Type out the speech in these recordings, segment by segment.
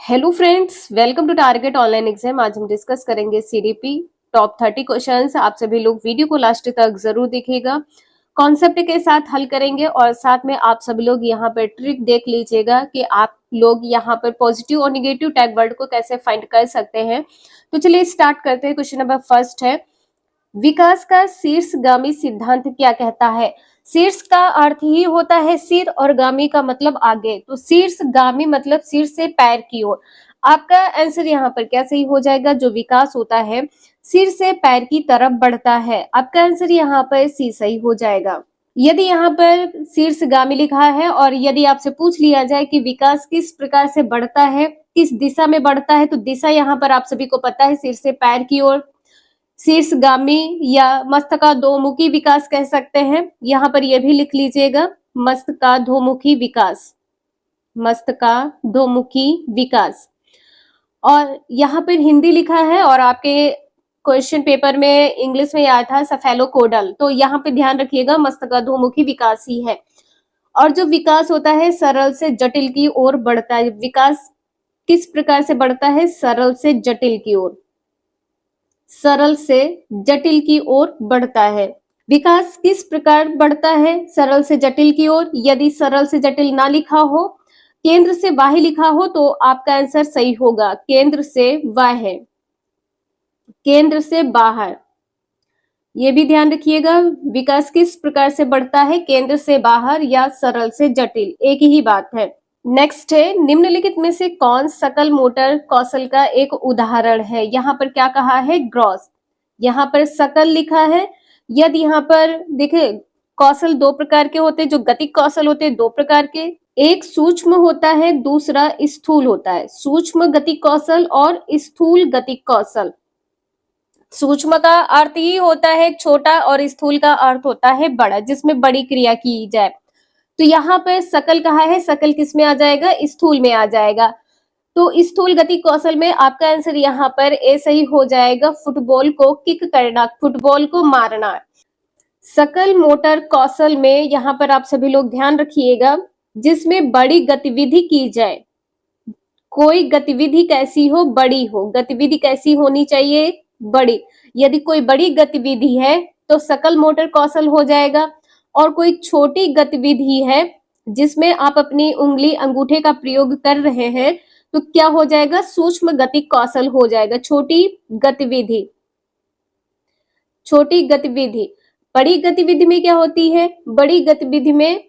Hello friends, welcome to target online exam. आज हम discuss करेंगे सीडीपी टॉप 30 क्वेश्चंस। आप सभी लोग वीडियो को लास्ट तक जरूर देखिएगा, कॉन्सेप्ट के साथ हल करेंगे और साथ में आप सभी लोग यहाँ पर ट्रिक देख लीजिएगा कि आप लोग यहाँ पर पॉजिटिव और निगेटिव टैग वर्ड को कैसे फाइंड कर सकते हैं। तो चलिए स्टार्ट करते हैं। क्वेश्चन नंबर फर्स्ट है, विकास का शीर्षगामी सिद्धांत क्या कहता है। शीर्ष का अर्थ ही होता है सिर और गामी का मतलब आगे, तो शीर्षगामी मतलब सिर से पैर की ओर। आपका आंसर यहाँ पर क्या सही हो जाएगा, जो विकास होता है सिर से पैर की तरफ बढ़ता है। आपका आंसर यहाँ पर सी सही हो जाएगा। यदि यहाँ पर शीर्षगामी लिखा है और यदि आपसे पूछ लिया जाए कि विकास किस प्रकार से बढ़ता है, किस दिशा में बढ़ता है, तो दिशा यहाँ पर आप सभी को पता है सिर से पैर की ओर। शीर्षगामी या मस्तकाधोमुखी विकास कह सकते हैं। यहाँ पर यह भी लिख लीजिएगा, मस्तकाधोमुखी विकास, मस्तकाधोमुखी विकास। और यहाँ पर हिंदी लिखा है और आपके क्वेश्चन पेपर में इंग्लिश में आया था सेफेलोकोडल, तो यहाँ पे ध्यान रखिएगा मस्तकाधोमुखी विकास ही है। और जो विकास होता है सरल से जटिल की ओर बढ़ता है। विकास किस प्रकार से बढ़ता है, सरल से जटिल की ओर, सरल से जटिल की ओर बढ़ता है। विकास किस प्रकार बढ़ता है, सरल से जटिल की ओर। यदि सरल से जटिल ना लिखा हो, केंद्र से बाह्य लिखा हो, तो आपका आंसर सही होगा केंद्र से बाह्य, केंद्र से बाहर। ये भी ध्यान रखिएगा, विकास किस प्रकार से बढ़ता है, केंद्र से बाहर या सरल से जटिल, एक ही बात है। नेक्स्ट है, निम्नलिखित में से कौन सकल मोटर कौशल का एक उदाहरण है। यहाँ पर क्या कहा है, ग्रॉस। यहाँ पर सकल लिखा है। यदि यहाँ पर देखे, कौशल दो प्रकार के होते हैं, जो गतिक कौशल होते हैं दो प्रकार के, एक सूक्ष्म होता है, दूसरा स्थूल होता है। सूक्ष्म गतिक कौशल और स्थूल गतिक कौशल। सूक्ष्म का अर्थ ही होता है छोटा और स्थूल का अर्थ होता है बड़ा, जिसमें बड़ी क्रिया की जाए। तो यहाँ पर सकल कहा है, सकल किस में आ जाएगा, स्थूल में आ जाएगा। तो स्थूल गति कौशल में आपका आंसर यहाँ पर ए सही हो जाएगा, फुटबॉल को किक करना, फुटबॉल को मारना। सकल मोटर कौशल में यहाँ पर आप सभी लोग ध्यान रखिएगा, जिसमें बड़ी गतिविधि की जाए। कोई गतिविधि कैसी हो, बड़ी हो। गतिविधि कैसी होनी चाहिए, बड़ी। यदि कोई बड़ी गतिविधि है तो सकल मोटर कौशल हो जाएगा, और कोई छोटी गतिविधि है जिसमें आप अपनी उंगली अंगूठे का प्रयोग कर रहे हैं, तो क्या हो जाएगा, सूक्ष्म गतिक कौशल हो जाएगा। छोटी गतिविधि, छोटी गतिविधि। बड़ी गतिविधि में क्या होती है, बड़ी गतिविधि में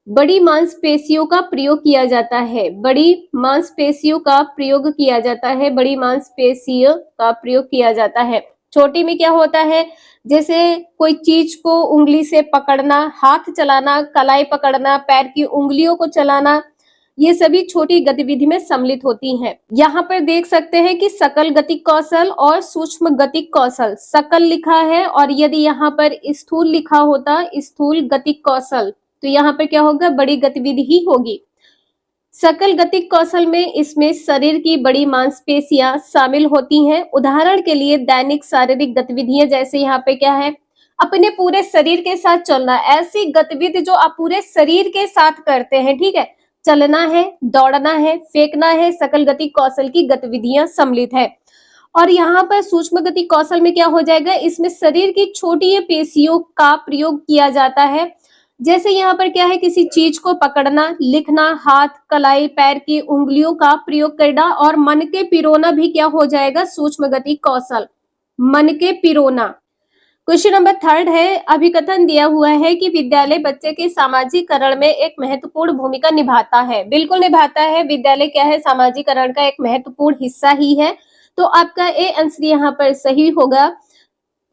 बड़ी मांसपेशियों का प्रयोग किया जाता है, बड़ी मांसपेशियों का प्रयोग किया जाता है, बड़ी मांसपेशियों का प्रयोग किया जाता है। छोटी में क्या होता है, जैसे कोई चीज को उंगली से पकड़ना, हाथ चलाना, कलाई पकड़ना, पैर की उंगलियों को चलाना, ये सभी छोटी गतिविधि में सम्मिलित होती हैं। यहाँ पर देख सकते हैं कि सकल गतिक कौशल और सूक्ष्म गतिक कौशल, सकल लिखा है और यदि यहाँ पर स्थूल लिखा होता, स्थूल गतिक कौशल, तो यहाँ पर क्या होगा, बड़ी गतिविधि ही होगी। सकल गतिक कौशल में इसमें शरीर की बड़ी मांसपेशियां शामिल होती हैं। उदाहरण के लिए दैनिक शारीरिक गतिविधियां, जैसे यहाँ पे क्या है, अपने पूरे शरीर के साथ चलना, ऐसी गतिविधि जो आप पूरे शरीर के साथ करते हैं, ठीक है, चलना है, दौड़ना है, फेंकना है, सकल गतिक कौशल की गतिविधियां सम्मिलित है। और यहाँ पर सूक्ष्म गतिक कौशल में क्या हो जाएगा, इसमें शरीर की छोटी पेशियों का प्रयोग किया जाता है। जैसे यहाँ पर क्या है, किसी चीज को पकड़ना, लिखना, हाथ, कलाई, पैर की उंगलियों का प्रयोग करना, और मन के पिरोना भी क्या हो जाएगा, सूक्ष्म गतिक कौशल, मन के पिरोना। क्वेश्चन नंबर थर्ड है, अभिकथन दिया हुआ है कि विद्यालय बच्चे के सामाजिकरण में एक महत्वपूर्ण भूमिका निभाता है। बिल्कुल निभाता है, विद्यालय क्या है, सामाजिकरण का एक महत्वपूर्ण हिस्सा ही है। तो आपका ए आंसर यहाँ पर सही होगा।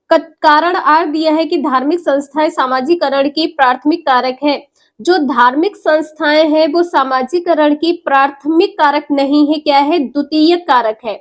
कारण आर दिया है कि धार्मिक संस्थाएं सामाजिकरण की प्राथमिक कारक है। जो धार्मिक संस्थाएं हैं वो सामाजिकरण की प्राथमिक कारक नहीं है, क्या है, द्वितीय कारक है।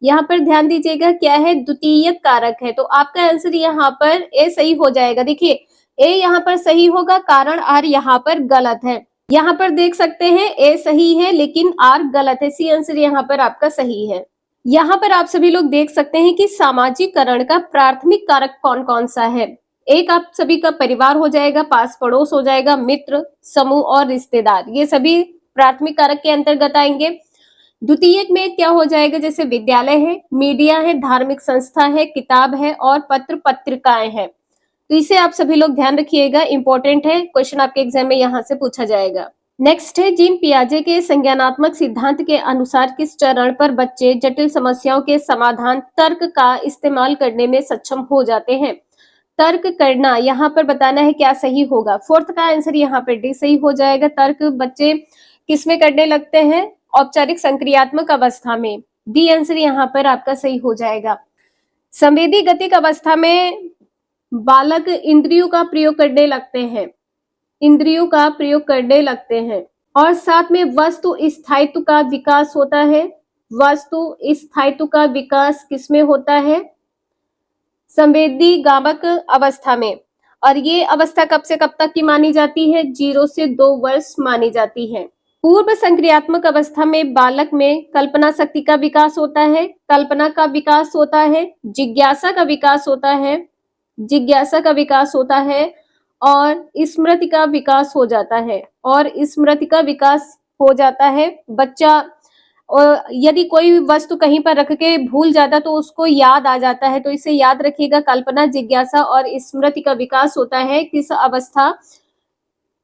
यहाँ पर ध्यान दीजिएगा, क्या है, द्वितीय कारक है। तो आपका आंसर यहाँ पर ए सही हो जाएगा। देखिए, ए यहाँ पर सही होगा, कारण आर यहाँ पर गलत है। यहाँ पर देख सकते हैं ए सही है लेकिन आर गलत है। सी आंसर यहाँ पर आपका सही है। यहाँ पर आप सभी लोग देख सकते हैं कि सामाजिकरण का प्राथमिक कारक कौन कौन सा है। एक आप सभी का परिवार हो जाएगा, पास पड़ोस हो जाएगा, मित्र, समूह और रिश्तेदार, ये सभी प्राथमिक कारक के अंतर्गत आएंगे। द्वितीयक में क्या हो जाएगा, जैसे विद्यालय है, मीडिया है, धार्मिक संस्था है, किताब है और पत्र पत्रिकाएं हैं। तो इसे आप सभी लोग ध्यान रखिएगा, इंपॉर्टेंट है, क्वेश्चन आपके एग्जाम में यहाँ से पूछा जाएगा। नेक्स्ट है, जीन पियाजे के संज्ञानात्मक सिद्धांत के अनुसार किस चरण पर बच्चे जटिल समस्याओं के समाधान तर्क का इस्तेमाल करने में सक्षम हो जाते हैं। तर्क करना यहाँ पर बताना है क्या सही होगा। फोर्थ का आंसर यहाँ पर डी सही हो जाएगा। तर्क बच्चे किसमें करने लगते हैं, औपचारिक संक्रियात्मक अवस्था में। डी आंसर यहाँ पर आपका सही हो जाएगा। संवेदी गतिक अवस्था में बालक इंद्रियों का प्रयोग करने लगते हैं, इंद्रियों का प्रयोग करने लगते हैं और साथ में वस्तु स्थायित्व का विकास होता है। वस्तु स्थायित्व का विकास किसमें होता है, संवेदी गामक अवस्था में। और ये अवस्था कब से कब तक की मानी जाती है, 0 से 2 वर्ष मानी जाती है। पूर्व संक्रियात्मक अवस्था में बालक में कल्पना शक्ति का विकास होता है, कल्पना का विकास होता है, जिज्ञासा का विकास होता है, जिज्ञासा का विकास होता है और स्मृति का विकास हो जाता है, और स्मृति का विकास हो जाता है। बच्चा यदि कोई वस्तु कहीं पर रख के भूल जाता तो उसको याद आ जाता है, तो इसे याद रखिएगा। कल्पना, जिज्ञासा और स्मृति का विकास होता है किस अवस्था,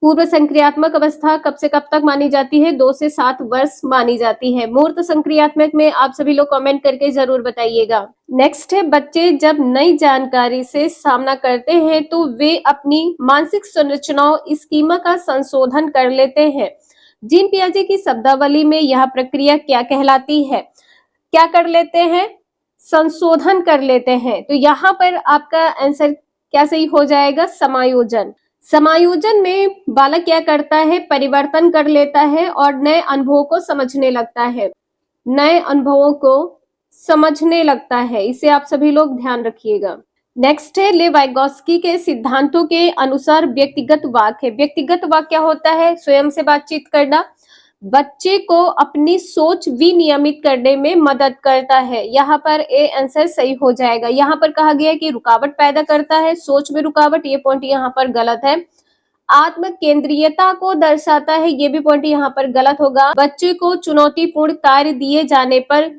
पूर्व संक्रियात्मक अवस्था कब से कब तक मानी जाती है, 2 से 7 वर्ष मानी जाती है। मूर्त संक्रियात्मक में आप सभी लोग कमेंट करके जरूर बताइएगा। नेक्स्ट है, बच्चे जब नई जानकारी से सामना करते हैं तो वे अपनी मानसिक संरचनाओं स्कीमा का संशोधन कर लेते हैं। जीन पियाजे की शब्दावली में यह प्रक्रिया क्या कहलाती है, क्या कर लेते हैं, संशोधन कर लेते हैं। तो यहाँ पर आपका आंसर क्या सही हो जाएगा, समायोजन। समायोजन में बालक क्या करता है, परिवर्तन कर लेता है और नए अनुभवों को समझने लगता है, नए अनुभवों को समझने लगता है। इसे आप सभी लोग ध्यान रखिएगा। नेक्स्ट है, ले वाइगोत्स्की के सिद्धांतों के अनुसार व्यक्तिगत वाक है। व्यक्तिगत वाक क्या होता है, स्वयं से बातचीत करना, बच्चे को अपनी सोच विनियमित करने में मदद करता है। यहाँ पर ए आंसर सही हो जाएगा। यहाँ पर कहा गया है कि रुकावट पैदा करता है, सोच में रुकावट, ये पॉइंट यहाँ पर गलत है। आत्म केंद्रीयता को दर्शाता है, ये भी पॉइंट यहाँ पर गलत होगा। बच्चे को चुनौतीपूर्ण कार्य दिए जाने पर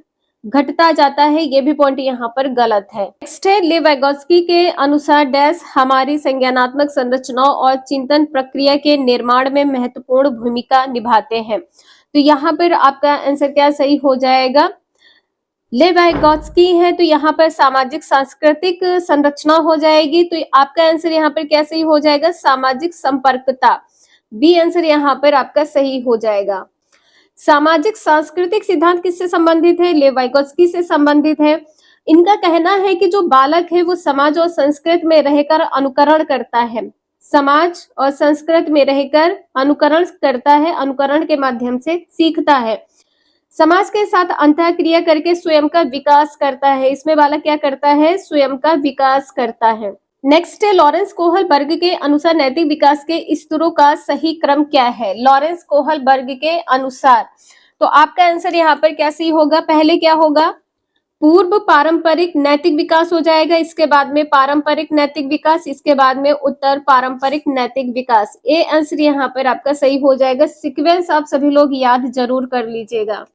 घटता जाता है, ये भी पॉइंट यहाँ पर गलत है। नेक्स्ट है, ले वाइगोत्स्की के अनुसार डैश हमारी संज्ञानात्मक संरचनाओं और चिंतन प्रक्रिया के निर्माण में महत्वपूर्ण भूमिका निभाते हैं। तो यहाँ पर आपका आंसर क्या सही हो जाएगा, ले वाइगोत्स्की है तो यहाँ पर सामाजिक सांस्कृतिक संरचना हो जाएगी। तो आपका आंसर यहाँ पर क्या सही हो जाएगा, सामाजिक संपर्कता। बी आंसर यहाँ पर आपका सही हो जाएगा। सामाजिक सांस्कृतिक सिद्धांत किससे संबंधित है, ले वाइगोत्स्की से संबंधित है। इनका कहना है कि जो बालक है वो समाज और संस्कृति में रहकर अनुकरण करता है, समाज और संस्कृति में रहकर अनुकरण करता है, अनुकरण के माध्यम से सीखता है, समाज के साथ अंतःक्रिया करके स्वयं का विकास करता है। इसमें बालक क्या करता है, स्वयं का विकास करता है। नेक्स्ट है, लॉरेंस कोहल वर्ग के अनुसार नैतिक विकास के स्तरों का सही क्रम क्या है। लॉरेंस कोहल वर्ग के अनुसार, तो आपका आंसर यहाँ पर क्या सही होगा, पहले क्या होगा, पूर्व पारंपरिक नैतिक विकास हो जाएगा, इसके बाद में पारंपरिक नैतिक विकास, इसके बाद में उत्तर पारंपरिक नैतिक विकास। ए आंसर यहाँ पर आपका सही हो जाएगा। सीक्वेंस आप सभी लोग याद जरूर कर लीजिएगा।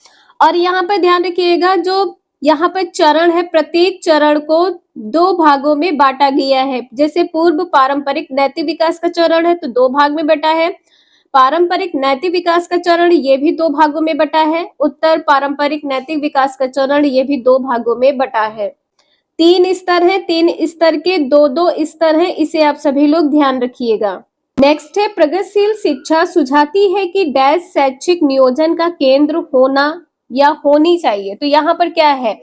और यहाँ पर ध्यान रखिएगा, जो यहाँ पर चरण है, प्रत्येक चरण को 2 भागों में बांटा गया है। जैसे पूर्व पारंपरिक नैतिक विकास का चरण है तो 2 भाग में बटा है, पारंपरिक नैतिक विकास का चरण ये भी 2 भागों में बटा है, उत्तर पारंपरिक नैतिक विकास का चरण ये भी 2 भागों में बटा है। 3 स्तर है, 3 स्तर के 2-2 स्तर हैं, इसे आप सभी लोग ध्यान रखिएगा। नेक्स्ट है, प्रगतिशील शिक्षा सुझाती है कि डैश शैक्षिक नियोजन का केंद्र होना या होनी चाहिए। तो यहाँ पर क्या है,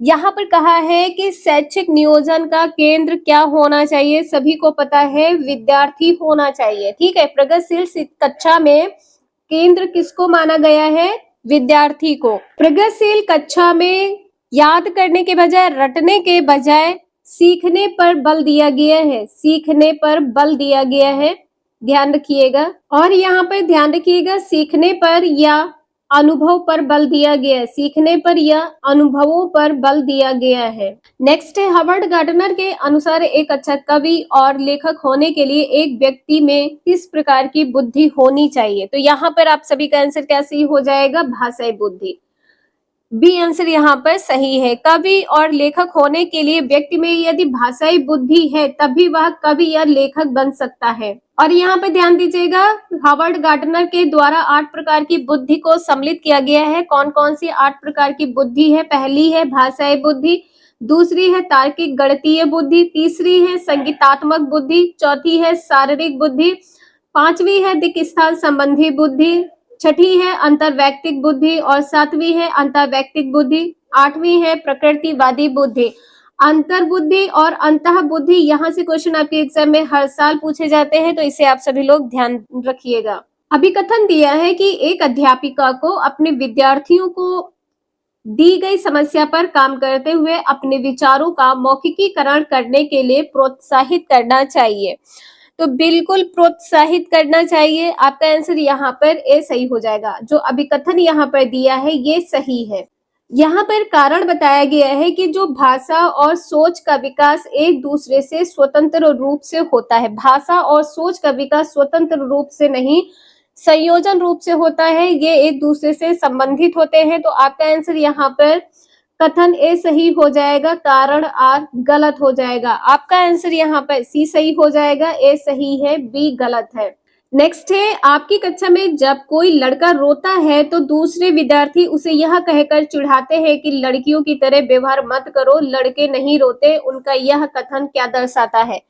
यहाँ पर कहा है कि शैक्षिक नियोजन का केंद्र क्या होना चाहिए, सभी को पता है विद्यार्थी होना चाहिए। ठीक है, प्रगतिशील कक्षा में केंद्र किसको माना गया है, विद्यार्थी को। प्रगतिशील कक्षा में याद करने के बजाय, रटने के बजाय सीखने पर बल दिया गया है, सीखने पर बल दिया गया है, ध्यान रखिएगा। और यहाँ पर ध्यान रखिएगा, सीखने पर या अनुभव पर बल दिया गया है, सीखने पर या अनुभवों पर बल दिया गया है। नेक्स्ट है, हावर्ड गार्डनर के अनुसार एक अच्छा कवि और लेखक होने के लिए एक व्यक्ति में किस प्रकार की बुद्धि होनी चाहिए। तो यहाँ पर आप सभी का आंसर क्या सही हो जाएगा, भाषाई बुद्धि। बी आंसर यहाँ पर सही है। कवि और लेखक होने के लिए व्यक्ति में यदि भाषाई बुद्धि है तभी वह कवि या लेखक बन सकता है। और यहाँ पे ध्यान दीजिएगा, हावर्ड गार्डनर के द्वारा 8 प्रकार की बुद्धि को सम्मिलित किया गया है। कौन कौन सी 8 प्रकार की बुद्धि है? पहली है भाषाई बुद्धि, दूसरी है तार्किक गणितीय बुद्धि, तीसरी है संगीतात्मक बुद्धि, चौथी है शारीरिक बुद्धि, पांचवी है दिक् स्थान संबंधी बुद्धि, छठी है अंतर्वैयक्तिक बुद्धि और सातवीं है अंतर्वैयक्तिक बुद्धि, आठवीं है प्रकृतिवादी बुद्धि। अंतर्बुद्धि और अंतः बुद्धि, यहाँ से क्वेश्चन आपके एग्जाम में हर साल पूछे जाते हैं, तो इसे आप सभी लोग ध्यान रखिएगा। अभिकथन दिया है कि एक अध्यापिका को अपने विद्यार्थियों को दी गई समस्या पर काम करते हुए अपने विचारों का मौखिकीकरण करने के लिए प्रोत्साहित करना चाहिए। तो बिल्कुल प्रोत्साहित करना चाहिए। आपका आंसर यहाँ पर ए सही हो जाएगा। जो अभिकथन यहाँ पर दिया है ये सही है। यहाँ पर कारण बताया गया है कि जो भाषा और सोच का विकास एक दूसरे से स्वतंत्र रूप से होता है। भाषा और सोच का विकास स्वतंत्र रूप से नहीं, संयोजन रूप से होता है। ये एक दूसरे से संबंधित होते हैं। तो आपका आंसर यहाँ पर कथन ए सही हो जाएगा, कारण आर गलत हो जाएगा। आपका आंसर यहाँ पर सी सही हो जाएगा, ए सही है, बी गलत है। नेक्स्ट है, आपकी कक्षा में जब कोई लड़का रोता है तो दूसरे विद्यार्थी उसे यह कहकर चिढ़ाते हैं कि लड़कियों की तरह व्यवहार मत करो, लड़के नहीं रोते। उनका यह कथन क्या दर्शाता है?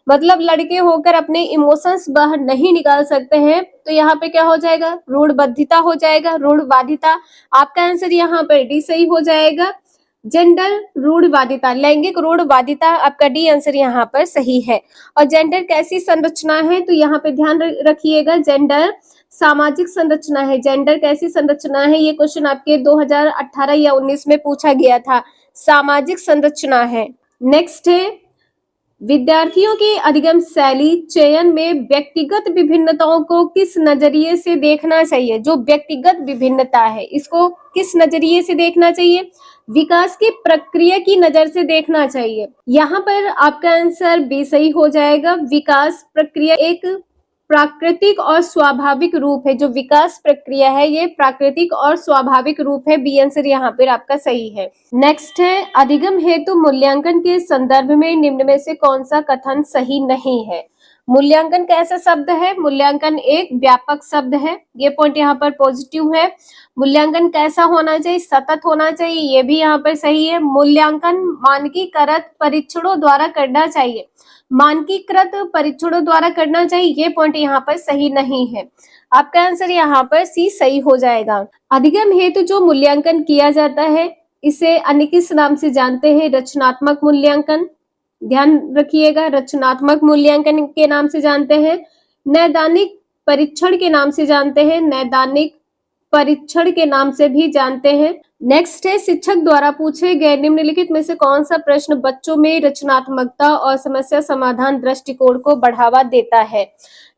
मतलब लड़के होकर अपने इमोशंस बाहर नहीं निकाल सकते हैं, तो यहाँ पे क्या हो जाएगा? रूढ़बद्धता हो जाएगा, रूढ़वादिता। आपका आंसर यहाँ पर डी सही हो जाएगा, जेंडर रूढ़वादिता, लैंगिक रूढ़वादिता। आपका डी आंसर यहाँ पर सही है। और जेंडर कैसी संरचना है? तो यहाँ पे ध्यान रखिएगा, जेंडर सामाजिक संरचना है। जेंडर कैसी संरचना है? ये क्वेश्चन आपके 2018 या 19 में पूछा गया था। सामाजिक संरचना है। नेक्स्ट है, विद्यार्थियों की अधिगम शैली चयन में व्यक्तिगत विभिन्नताओं को किस नजरिए से देखना चाहिए? जो व्यक्तिगत विभिन्नता है इसको किस नजरिए से देखना चाहिए? विकास की प्रक्रिया की नजर से देखना चाहिए। यहाँ पर आपका आंसर बी सही हो जाएगा। विकास प्रक्रिया एक प्राकृतिक और स्वाभाविक रूप है। जो विकास प्रक्रिया है ये प्राकृतिक और स्वाभाविक रूप है। बी आंसर यहाँ पर आपका सही है। नेक्स्ट है, अधिगम हेतु मूल्यांकन के संदर्भ में निम्न में से कौन सा कथन सही नहीं है? मूल्यांकन कैसा शब्द है? मूल्यांकन एक व्यापक शब्द है, ये पॉइंट यहाँ पर पॉजिटिव है। मूल्यांकन कैसा होना चाहिए? सतत होना चाहिए, ये भी यहाँ पर सही है। मूल्यांकन मानकीकृत परीक्षणों द्वारा करना चाहिए, मानकीकृत परीक्षणों द्वारा करना चाहिए, ये पॉइंट यहाँ पर सही नहीं है। आपका आंसर यहाँ पर सी सही हो जाएगा। अधिगम हेतु जो मूल्यांकन किया जाता है इसे अन्य किस नाम से जानते हैं? रचनात्मक मूल्यांकन। ध्यान रखिएगा, रचनात्मक मूल्यांकन के नाम से जानते हैं। नैदानिक परीक्षण के नाम से जानते हैं, नैदानिक परीक्षण के नाम से भी जानते हैं। नेक्स्ट है, शिक्षक द्वारा पूछे गए निम्नलिखित में से कौन सा प्रश्न बच्चों में रचनात्मकता और समस्या समाधान दृष्टिकोण को बढ़ावा देता है?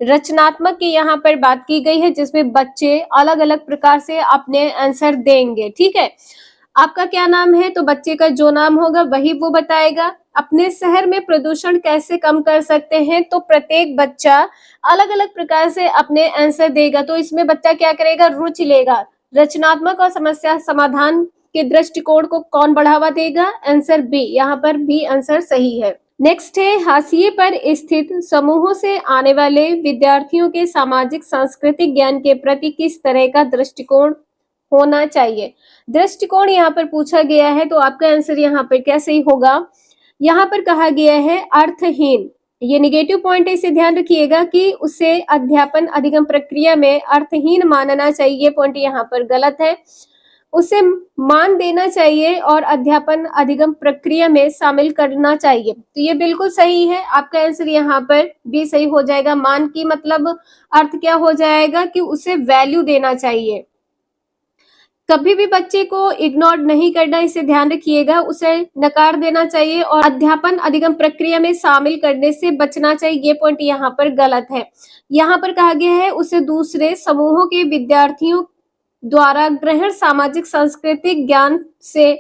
रचनात्मक की यहाँ पर बात की गई है जिसमें बच्चे अलग अलग प्रकार से अपने आंसर देंगे। ठीक है, आपका क्या नाम है? तो बच्चे का जो नाम होगा वही वो बताएगा। अपने शहर में प्रदूषण कैसे कम कर सकते हैं? तो प्रत्येक बच्चा अलग अलग प्रकार से अपने आंसर देगा। तो इसमें बच्चा क्या करेगा? रुचि लेगा। रचनात्मक और समस्या समाधान के दृष्टिकोण को कौन बढ़ावा देगा? आंसर बी, यहाँ पर बी आंसर सही है। नेक्स्ट है, हाशिए पर स्थित समूहों से आने वाले विद्यार्थियों के सामाजिक सांस्कृतिक ज्ञान के प्रति किस तरह का दृष्टिकोण होना चाहिए? दृष्टिकोण यहाँ पर पूछा गया है, तो आपका आंसर यहाँ पर क्या सही होगा? यहाँ पर कहा गया है अर्थहीन, ये निगेटिव पॉइंट है, इसे ध्यान रखिएगा कि उसे अध्यापन अधिगम प्रक्रिया में अर्थहीन मानना चाहिए, पॉइंट यहाँ पर गलत है। उसे मान देना चाहिए और अध्यापन अधिगम प्रक्रिया में शामिल करना चाहिए, तो ये बिल्कुल सही है। आपका आंसर यहाँ पर भी सही हो जाएगा। मान की मतलब अर्थ क्या हो जाएगा कि उसे वैल्यू देना चाहिए। कभी भी बच्चे को इग्नोर नहीं करना, इसे ध्यान रखिएगा, उसे नकार देना चाहिए और अध्यापन अधिगम प्रक्रिया में शामिल करने से बचना चाहिए, ये पॉइंट यहाँ पर गलत है। यहाँ पर कहा गया है उसे दूसरे समूहों के विद्यार्थियों द्वारा ग्रहण सामाजिक सांस्कृतिक ज्ञान से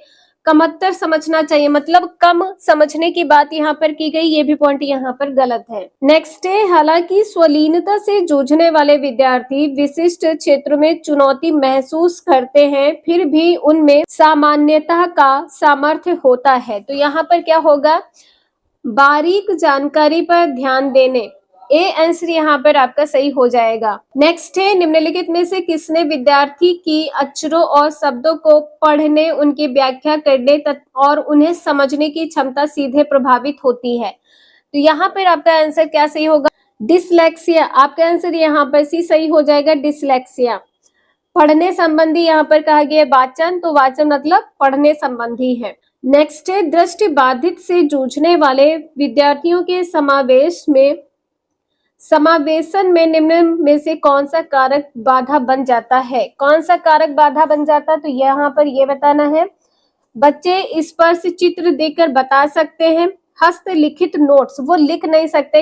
कमतर समझना चाहिए, मतलब कम समझने की बात यहाँ पर की गई, ये भी पॉइंट यहाँ पर गलत है। नेक्स्ट है, हालांकि स्वलीनता से जूझने वाले विद्यार्थी विशिष्ट क्षेत्रों में चुनौती महसूस करते हैं, फिर भी उनमें सामान्यता का सामर्थ्य होता है। तो यहाँ पर क्या होगा, बारीक जानकारी पर ध्यान देने, ए आंसर यहाँ पर आपका सही हो जाएगा। नेक्स्ट है, निम्नलिखित में से किसने विद्यार्थी की अक्षरों और शब्दों को पढ़ने, उनकी व्याख्या करने और उन्हें समझने की क्षमता सीधे प्रभावित होती है। तो यहाँ पर आपका आंसर क्या सही होगा, डिसलेक्सिया। आपका आंसर यहाँ पर सी सही हो जाएगा, डिसलेक्सिया। पढ़ने संबंधी यहाँ पर कहा गया वाचन, तो वाचन मतलब पढ़ने संबंधी है। नेक्स्ट है, दृष्टि बाधित से जूझने वाले विद्यार्थियों के समावेशन में निम्न में से कौन सा कारक बाधा बन जाता है। कौन सा कारक बाधा बन जाता है, तो यहाँ पर ये बताना है। बच्चे स्पर्श चित्र देखकर बता सकते हैं, हस्तलिखित नोट्स वो लिख नहीं सकते,